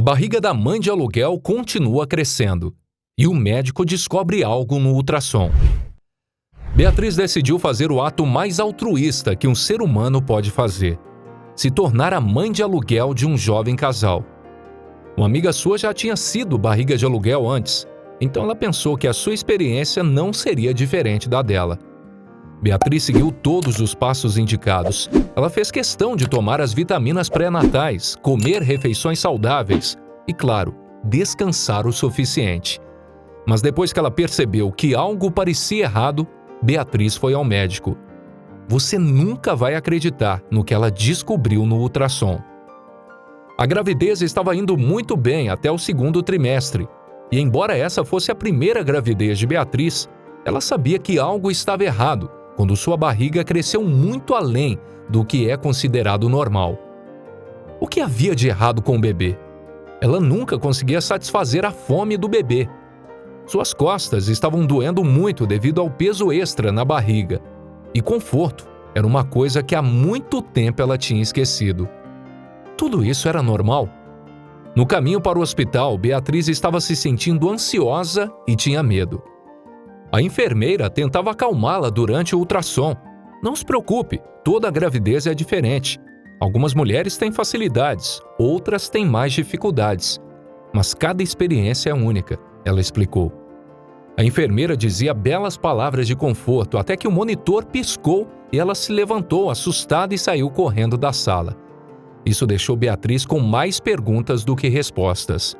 barriga da mãe de aluguel continua crescendo e o médico descobre algo no ultrassom. Beatriz decidiu fazer o ato mais altruísta que um ser humano pode fazer: se tornar a mãe de aluguel de um jovem casal. Uma amiga sua já tinha sido barriga de aluguel antes, então ela pensou que a sua experiência não seria diferente da dela. Beatriz seguiu todos os passos indicados. Ela fez questão de tomar as vitaminas pré-natais, comer refeições saudáveis e, claro, descansar o suficiente. Mas depois que ela percebeu que algo parecia errado, Beatriz foi ao médico. Você nunca vai acreditar no que ela descobriu no ultrassom. A gravidez estava indo muito bem até o segundo trimestre, e embora essa fosse a primeira gravidez de Beatriz, ela sabia que algo estava errado quando sua barriga cresceu muito além do que é considerado normal. O que havia de errado com o bebê? Ela nunca conseguia satisfazer a fome do bebê. Suas costas estavam doendo muito devido ao peso extra na barriga, e conforto era uma coisa que há muito tempo ela tinha esquecido. Tudo isso era normal? No caminho para o hospital, Beatriz estava se sentindo ansiosa e tinha medo. A enfermeira tentava acalmá-la durante o ultrassom. Não se preocupe, toda gravidez é diferente. Algumas mulheres têm facilidades, outras têm mais dificuldades. Mas cada experiência é única, ela explicou. A enfermeira dizia belas palavras de conforto até que o monitor piscou e ela se levantou assustada e saiu correndo da sala. Isso deixou Beatriz com mais perguntas do que respostas.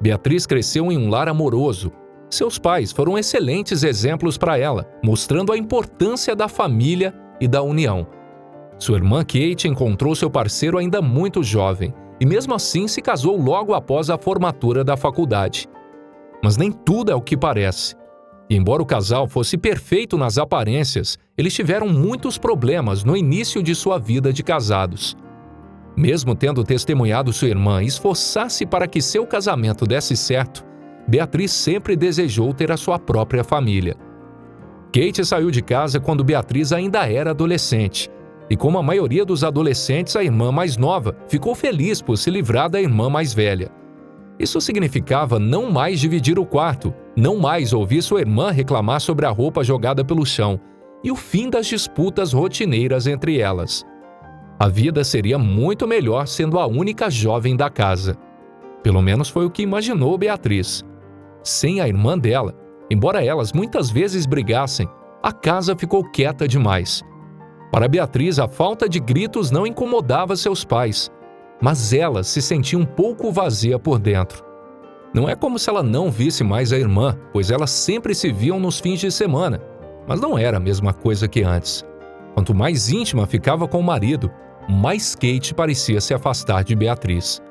Beatriz cresceu em um lar amoroso. Seus pais foram excelentes exemplos para ela, mostrando a importância da família e da união. Sua irmã Kate encontrou seu parceiro ainda muito jovem e mesmo assim se casou logo após a formatura da faculdade. Mas nem tudo é o que parece. E embora o casal fosse perfeito nas aparências, eles tiveram muitos problemas no início de sua vida de casados. Mesmo tendo testemunhado sua irmã esforçar-se para que seu casamento desse certo, Beatriz sempre desejou ter a sua própria família. Kate saiu de casa quando Beatriz ainda era adolescente, e como a maioria dos adolescentes, a irmã mais nova ficou feliz por se livrar da irmã mais velha. Isso significava não mais dividir o quarto, não mais ouvir sua irmã reclamar sobre a roupa jogada pelo chão, e o fim das disputas rotineiras entre elas. A vida seria muito melhor sendo a única jovem da casa. Pelo menos foi o que imaginou Beatriz. Sem a irmã dela, embora elas muitas vezes brigassem, a casa ficou quieta demais. Para Beatriz, a falta de gritos não incomodava seus pais, mas ela se sentia um pouco vazia por dentro. Não é como se ela não visse mais a irmã, pois elas sempre se viam nos fins de semana, mas não era a mesma coisa que antes. Quanto mais íntima ficava com o marido, mais Kate parecia se afastar de Beatriz.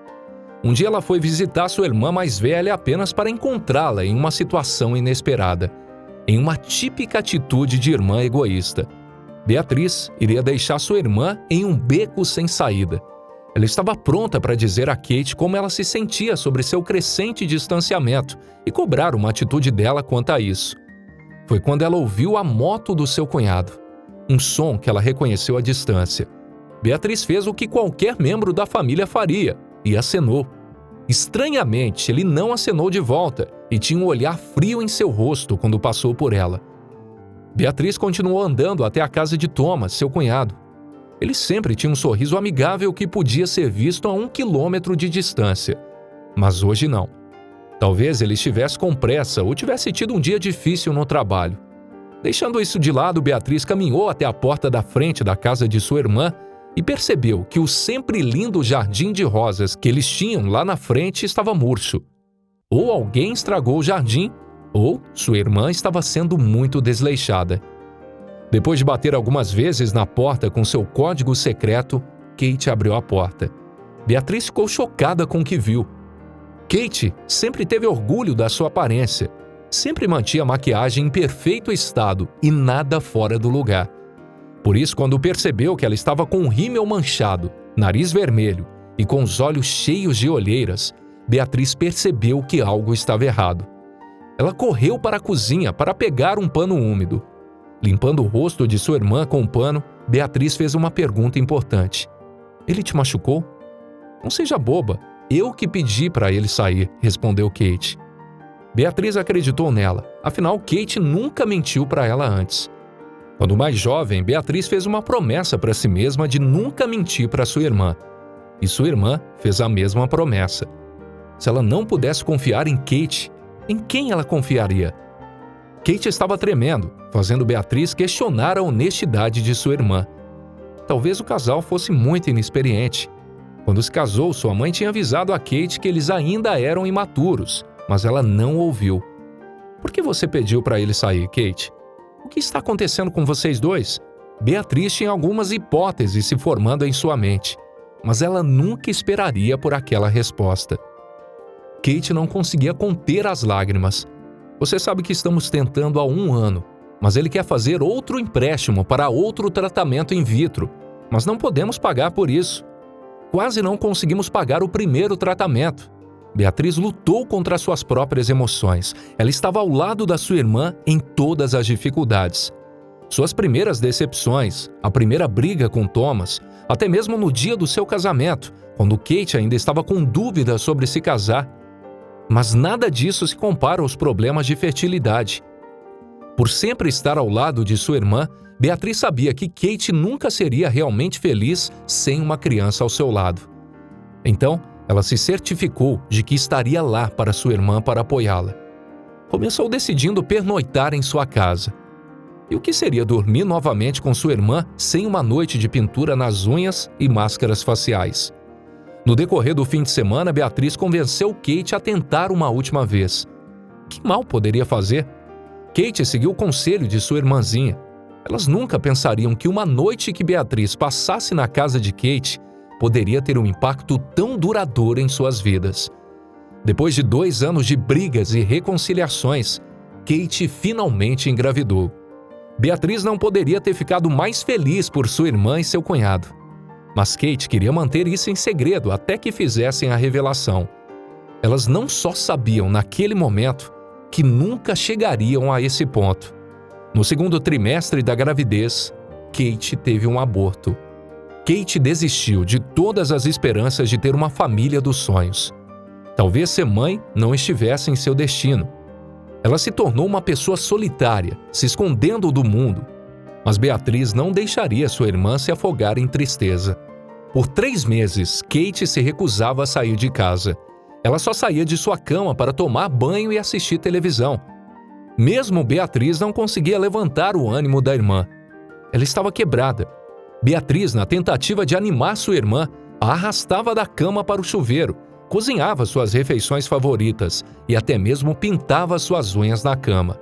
Um dia ela foi visitar sua irmã mais velha apenas para encontrá-la em uma situação inesperada, em uma típica atitude de irmã egoísta. Beatriz iria deixar sua irmã em um beco sem saída. Ela estava pronta para dizer a Kate como ela se sentia sobre seu crescente distanciamento e cobrar uma atitude dela quanto a isso. Foi quando ela ouviu a moto do seu cunhado, um som que ela reconheceu à distância. Beatriz fez o que qualquer membro da família faria e acenou. Estranhamente, ele não acenou de volta e tinha um olhar frio em seu rosto quando passou por ela. Beatriz continuou andando até a casa de Thomas, seu cunhado. Ele sempre tinha um sorriso amigável que podia ser visto a 1 quilômetro de distância. Mas hoje não. Talvez ele estivesse com pressa ou tivesse tido um dia difícil no trabalho. Deixando isso de lado, Beatriz caminhou até a porta da frente da casa de sua irmã e percebeu que o sempre lindo jardim de rosas que eles tinham lá na frente estava murcho. Ou alguém estragou o jardim, ou sua irmã estava sendo muito desleixada. Depois de bater algumas vezes na porta com seu código secreto, Kate abriu a porta. Beatriz ficou chocada com o que viu. Kate sempre teve orgulho da sua aparência. Sempre mantinha a maquiagem em perfeito estado e nada fora do lugar. Por isso, quando percebeu que ela estava com o rímel manchado, nariz vermelho e com os olhos cheios de olheiras, Beatriz percebeu que algo estava errado. Ela correu para a cozinha para pegar um pano úmido. Limpando o rosto de sua irmã com o pano, Beatriz fez uma pergunta importante. Ele te machucou? Não seja boba. Eu que pedi para ele sair, respondeu Kate. Beatriz acreditou nela, afinal Kate nunca mentiu para ela antes. Quando mais jovem, Beatriz fez uma promessa para si mesma de nunca mentir para sua irmã. E sua irmã fez a mesma promessa. Se ela não pudesse confiar em Kate, em quem ela confiaria? Kate estava tremendo, fazendo Beatriz questionar a honestidade de sua irmã. Talvez o casal fosse muito inexperiente. Quando se casou, sua mãe tinha avisado a Kate que eles ainda eram imaturos, mas ela não ouviu. Por que você pediu para ele sair, Kate? O que está acontecendo com vocês dois? Beatriz tinha algumas hipóteses se formando em sua mente, mas ela nunca esperaria por aquela resposta. Kate não conseguia conter as lágrimas. Você sabe que estamos tentando há 1 ano, mas ele quer fazer outro empréstimo para outro tratamento in vitro, mas não podemos pagar por isso. Quase não conseguimos pagar o primeiro tratamento. Beatriz lutou contra suas próprias emoções. Ela estava ao lado da sua irmã em todas as dificuldades. Suas primeiras decepções, a primeira briga com Thomas, até mesmo no dia do seu casamento, quando Kate ainda estava com dúvidas sobre se casar. Mas nada disso se compara aos problemas de fertilidade. Por sempre estar ao lado de sua irmã, Beatriz sabia que Kate nunca seria realmente feliz sem uma criança ao seu lado. Então, ela se certificou de que estaria lá para sua irmã para apoiá-la. Começou decidindo pernoitar em sua casa. E o que seria dormir novamente com sua irmã sem uma noite de pintura nas unhas e máscaras faciais? No decorrer do fim de semana, Beatriz convenceu Kate a tentar uma última vez. Que mal poderia fazer? Kate seguiu o conselho de sua irmãzinha. Elas nunca pensariam que uma noite que Beatriz passasse na casa de Kate poderia ter um impacto tão duradouro em suas vidas. Depois de 2 anos de brigas e reconciliações, Kate finalmente engravidou. Beatriz não poderia ter ficado mais feliz por sua irmã e seu cunhado. Mas Kate queria manter isso em segredo até que fizessem a revelação. Elas não só sabiam naquele momento que nunca chegariam a esse ponto. No 2º trimestre da gravidez, Kate teve um aborto. Kate desistiu de todas as esperanças de ter uma família dos sonhos. Talvez ser mãe não estivesse em seu destino. Ela se tornou uma pessoa solitária, se escondendo do mundo. Mas Beatriz não deixaria sua irmã se afogar em tristeza. Por 3 meses, Kate se recusava a sair de casa. Ela só saía de sua cama para tomar banho e assistir televisão. Mesmo Beatriz não conseguia levantar o ânimo da irmã. Ela estava quebrada. Beatriz, na tentativa de animar sua irmã, a arrastava da cama para o chuveiro, cozinhava suas refeições favoritas e até mesmo pintava suas unhas na cama.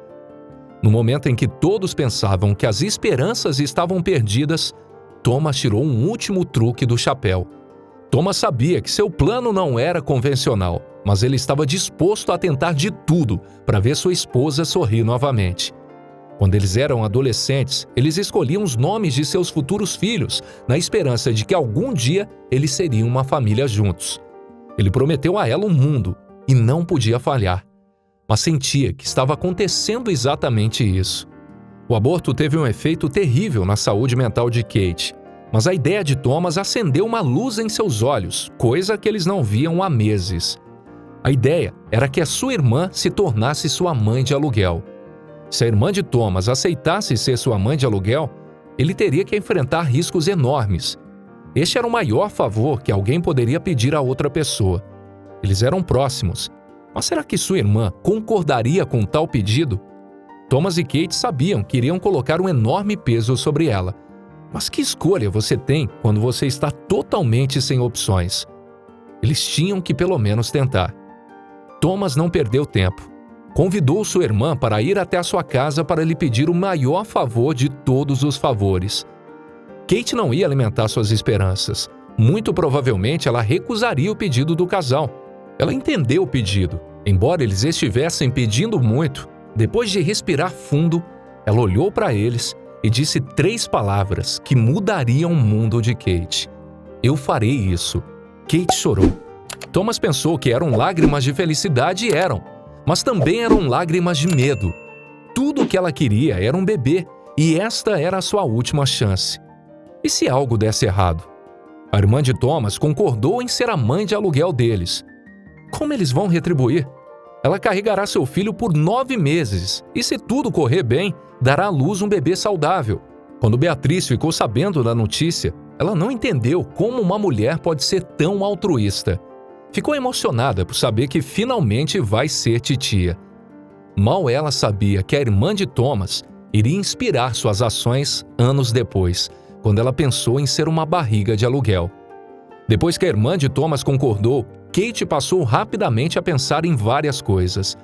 No momento em que todos pensavam que as esperanças estavam perdidas, Thomas tirou um último truque do chapéu. Thomas sabia que seu plano não era convencional, mas ele estava disposto a tentar de tudo para ver sua esposa sorrir novamente. Quando eles eram adolescentes, eles escolhiam os nomes de seus futuros filhos, na esperança de que algum dia eles seriam uma família juntos. Ele prometeu a ela um mundo e não podia falhar, mas sentia que estava acontecendo exatamente isso. O aborto teve um efeito terrível na saúde mental de Kate, mas a ideia de Thomas acendeu uma luz em seus olhos, coisa que eles não viam há meses. A ideia era que a sua irmã se tornasse sua mãe de aluguel. Se a irmã de Thomas aceitasse ser sua mãe de aluguel, ele teria que enfrentar riscos enormes. Este era o maior favor que alguém poderia pedir a outra pessoa. Eles eram próximos, mas será que sua irmã concordaria com tal pedido? Thomas e Kate sabiam que iriam colocar um enorme peso sobre ela. Mas que escolha você tem quando você está totalmente sem opções? Eles tinham que pelo menos tentar. Thomas não perdeu tempo. Convidou sua irmã para ir até a sua casa para lhe pedir o maior favor de todos os favores. Kate não ia alimentar suas esperanças. Muito provavelmente ela recusaria o pedido do casal. Ela entendeu o pedido. Embora eles estivessem pedindo muito, depois de respirar fundo, ela olhou para eles e disse 3 palavras que mudariam o mundo de Kate. Eu farei isso. Kate chorou. Thomas pensou que eram lágrimas de felicidade e eram, mas também eram lágrimas de medo. Tudo o que ela queria era um bebê e esta era a sua última chance. E se algo desse errado? A irmã de Thomas concordou em ser a mãe de aluguel deles. Como eles vão retribuir? Ela carregará seu filho por 9 meses e, se tudo correr bem, dará à luz um bebê saudável. Quando Beatriz ficou sabendo da notícia, ela não entendeu como uma mulher pode ser tão altruísta. Ficou emocionada por saber que finalmente vai ser titia. Mal ela sabia que a irmã de Thomas iria inspirar suas ações anos depois, quando ela pensou em ser uma barriga de aluguel. Depois que a irmã de Thomas concordou, Kate passou rapidamente a pensar em várias coisas.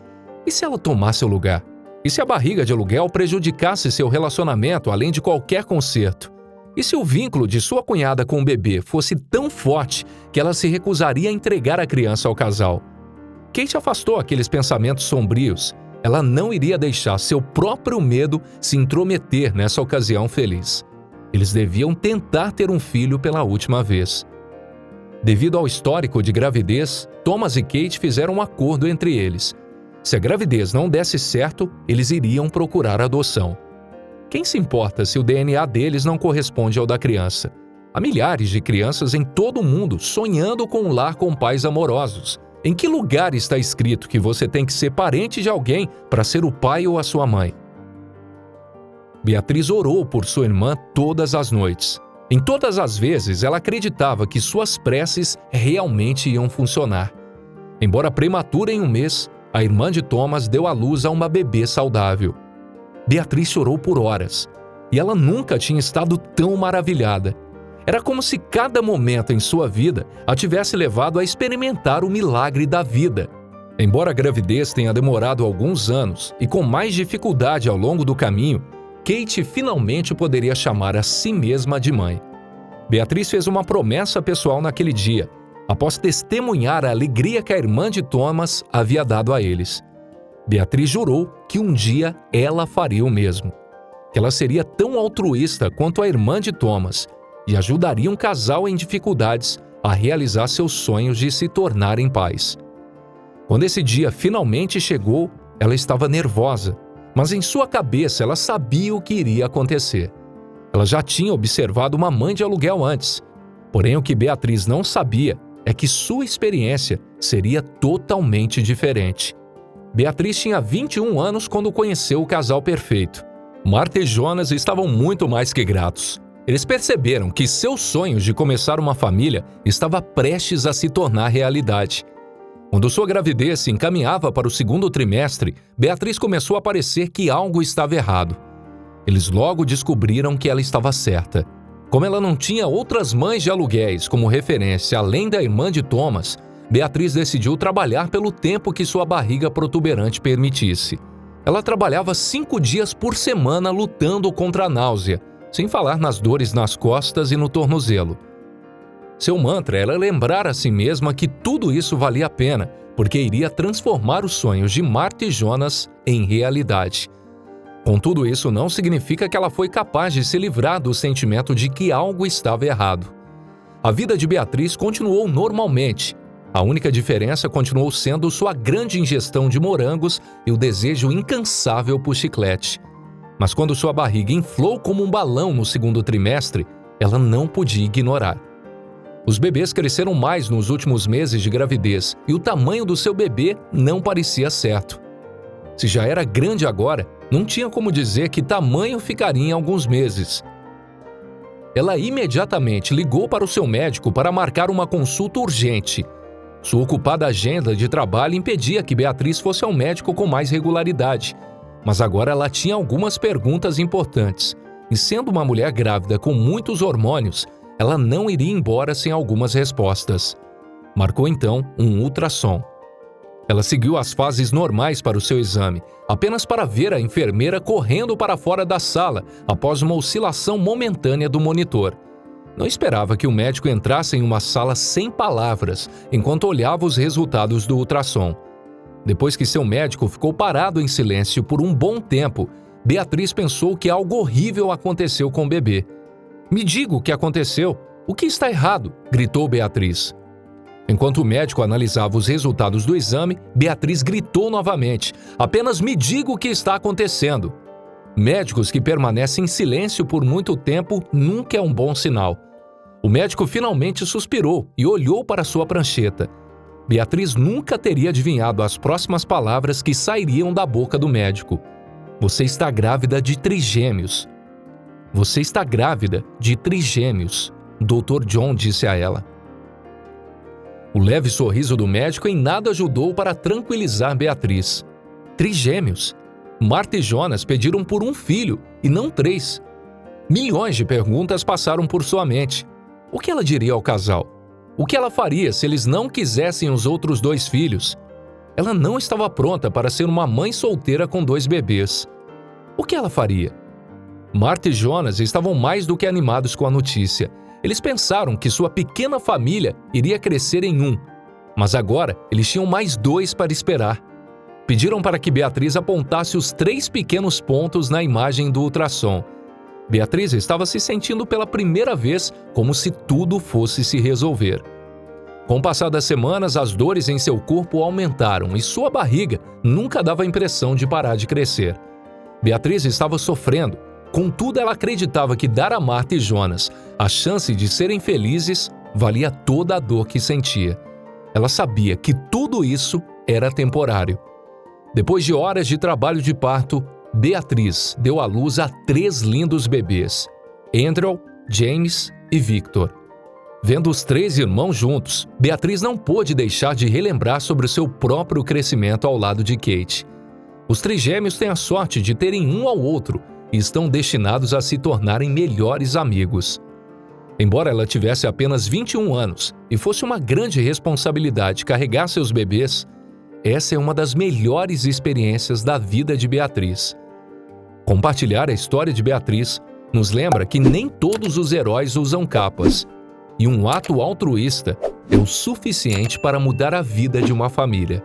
E se ela tomasse o lugar? E se a barriga de aluguel prejudicasse seu relacionamento além de qualquer conserto? E se o vínculo de sua cunhada com o bebê fosse tão forte que ela se recusaria a entregar a criança ao casal? Kate afastou aqueles pensamentos sombrios. Ela não iria deixar seu próprio medo se intrometer nessa ocasião feliz. Eles deviam tentar ter um filho pela última vez. Devido ao histórico de gravidez, Thomas e Kate fizeram um acordo entre eles. Se a gravidez não desse certo, eles iriam procurar adoção. Quem se importa se o DNA deles não corresponde ao da criança? Há milhares de crianças em todo o mundo sonhando com um lar com pais amorosos. Em que lugar está escrito que você tem que ser parente de alguém para ser o pai ou a sua mãe? Beatriz orou por sua irmã todas as noites. Em todas as vezes, ela acreditava que suas preces realmente iam funcionar. Embora prematura em um mês, a irmã de Thomas deu à luz a uma bebê saudável. Beatriz chorou por horas, e ela nunca tinha estado tão maravilhada. Era como se cada momento em sua vida a tivesse levado a experimentar o milagre da vida. Embora a gravidez tenha demorado alguns anos e com mais dificuldade ao longo do caminho, Kate finalmente poderia chamar a si mesma de mãe. Beatriz fez uma promessa pessoal naquele dia, após testemunhar a alegria que a irmã de Thomas havia dado a eles. Beatriz jurou que um dia ela faria o mesmo, que ela seria tão altruísta quanto a irmã de Thomas e ajudaria um casal em dificuldades a realizar seus sonhos de se tornarem pais. Quando esse dia finalmente chegou, ela estava nervosa, mas em sua cabeça ela sabia o que iria acontecer. Ela já tinha observado uma mãe de aluguel antes, porém o que Beatriz não sabia é que sua experiência seria totalmente diferente. Beatriz tinha 21 anos quando conheceu o casal perfeito. Marta e Jonas estavam muito mais que gratos. Eles perceberam que seus sonhos de começar uma família estava prestes a se tornar realidade. Quando sua gravidez se encaminhava para o segundo trimestre, Beatriz começou a parecer que algo estava errado. Eles logo descobriram que ela estava certa. Como ela não tinha outras mães de aluguéis como referência além da irmã de Thomas, Beatriz decidiu trabalhar pelo tempo que sua barriga protuberante permitisse. Ela trabalhava 5 dias por semana lutando contra a náusea, sem falar nas dores nas costas e no tornozelo. Seu mantra era lembrar a si mesma que tudo isso valia a pena, porque iria transformar os sonhos de Marta e Jonas em realidade. Contudo, isso não significa que ela foi capaz de se livrar do sentimento de que algo estava errado. A vida de Beatriz continuou normalmente. A única diferença continuou sendo sua grande ingestão de morangos e o desejo incansável por chiclete. Mas quando sua barriga inflou como um balão no segundo trimestre, ela não podia ignorar. Os bebês cresceram mais nos últimos meses de gravidez e o tamanho do seu bebê não parecia certo. Se já era grande agora, não tinha como dizer que tamanho ficaria em alguns meses. Ela imediatamente ligou para o seu médico para marcar uma consulta urgente. Sua ocupada agenda de trabalho impedia que Beatriz fosse ao médico com mais regularidade, mas agora ela tinha algumas perguntas importantes, e sendo uma mulher grávida com muitos hormônios, ela não iria embora sem algumas respostas. Marcou então um ultrassom. Ela seguiu as fases normais para o seu exame, apenas para ver a enfermeira correndo para fora da sala após uma oscilação momentânea do monitor. Não esperava que o médico entrasse em uma sala sem palavras enquanto olhava os resultados do ultrassom. Depois que seu médico ficou parado em silêncio por um bom tempo, Beatriz pensou que algo horrível aconteceu com o bebê. "Me diga o que aconteceu. O que está errado?", gritou Beatriz. Enquanto o médico analisava os resultados do exame, Beatriz gritou novamente: "Apenas me diga o que está acontecendo." Médicos que permanecem em silêncio por muito tempo nunca é um bom sinal. O médico finalmente suspirou e olhou para sua prancheta. Beatriz nunca teria adivinhado as próximas palavras que sairiam da boca do médico. Você está grávida de trigêmeos. Você está grávida de trigêmeos, Dr. John disse a ela. O leve sorriso do médico em nada ajudou para tranquilizar Beatriz. Trigêmeos? Marta e Jonas pediram por um filho, e não 3. Milhões de perguntas passaram por sua mente. O que ela diria ao casal? O que ela faria se eles não quisessem os outros 2 filhos? Ela não estava pronta para ser uma mãe solteira com 2 bebês. O que ela faria? Marta e Jonas estavam mais do que animados com a notícia. Eles pensaram que sua pequena família iria crescer em 1, mas agora eles tinham mais 2 para esperar. Pediram para que Beatriz apontasse os 3 pequenos pontos na imagem do ultrassom. Beatriz estava se sentindo pela primeira vez como se tudo fosse se resolver. Com o passar das semanas, as dores em seu corpo aumentaram e sua barriga nunca dava a impressão de parar de crescer. Beatriz estava sofrendo. Contudo, ela acreditava que dar a Marta e Jonas a chance de serem felizes valia toda a dor que sentia. Ela sabia que tudo isso era temporário. Depois de horas de trabalho de parto, Beatriz deu à luz a 3 lindos bebês: Andrew, James e Victor. Vendo os 3 irmãos juntos, Beatriz não pôde deixar de relembrar sobre o seu próprio crescimento ao lado de Kate. Os trigêmeos têm a sorte de terem um ao outro e estão destinados a se tornarem melhores amigos. Embora ela tivesse apenas 21 anos e fosse uma grande responsabilidade carregar seus bebês, essa é uma das melhores experiências da vida de Beatriz. Compartilhar a história de Beatriz nos lembra que nem todos os heróis usam capas, e um ato altruísta é o suficiente para mudar a vida de uma família.